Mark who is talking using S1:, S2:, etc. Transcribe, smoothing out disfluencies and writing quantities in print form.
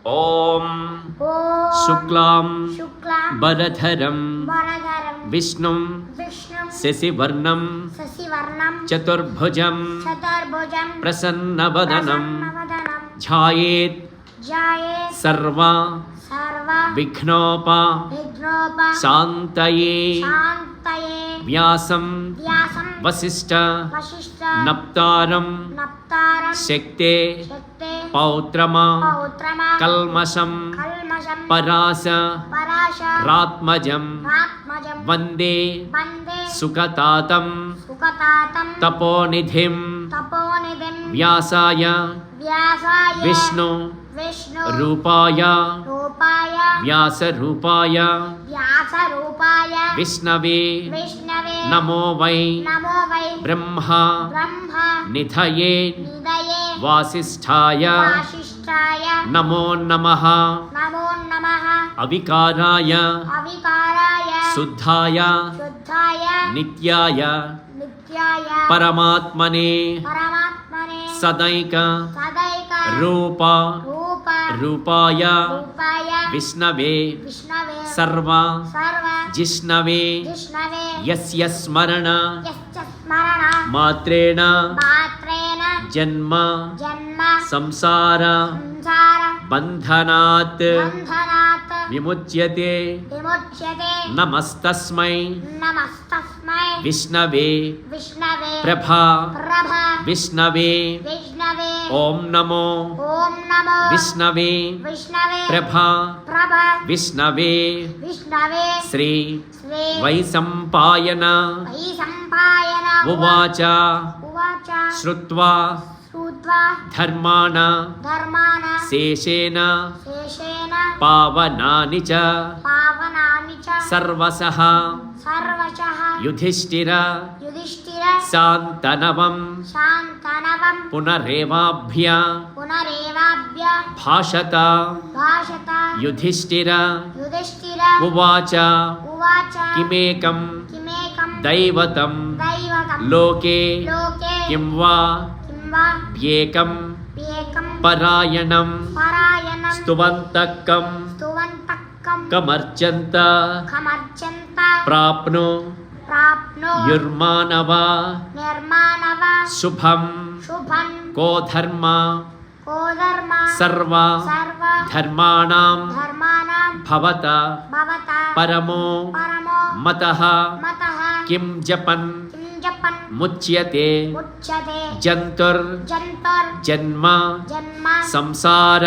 S1: ఓం శుక్లాం వరధరం విష్ణుం శశివర్ణం చతుర్భుజం ప్రసన్నవదనం ధ్యాయేత్ సర్వ విఘ్నోప శాంతయే వ్యాసం వసిష్ఠ నప్తారం శక్తే పౌత్రమా కల్మషం పరాశ రాత్మజం వందే సుఖతాతం తపోనిధిం వ్యాసాయ విష్ణు రూపాయ వ్యాసరూపాయ విష్ణవే నమో వై బ్రహ్మ నిధయే వాసిష్ఠాయ నమో నమః అవికారాయ శుద్ధాయ నిత్యాయ పరమాత్మనే సదైక రూపాయ విష్ణవే సర్వ జిష్ణవే యస్య స్మరణ మాత్రేణ జన్మ సంసార బంధనాత్ విముచ్యతే నమస్తస్మై విష్ణవే ప్రభా విష్ణవే ఓం నమో విష్ణవే ప్రభా విష్ణవే శ్రీ వైశంపాయన ఉవాచ శ్రుత్వా ధర్మాణ శేషేణ పావనాని చ సర్వశః యుధిష్ఠిర శాంతనవం పునరేవాభ్య భాషత యుధిష్ఠిర ఉవాచ కిమేకం దైవతం లోకే కిం వా ఏకం పరాయణం స్తువంతకం కమర్చంత ప్రాప్ను యుర్మానవ శుభం కో ధర్మ సర్వ ధర్మాణాం భవత పరమో మతః కిం జపన్ ముచ్యతే జంతుర్ జన్మ సంసార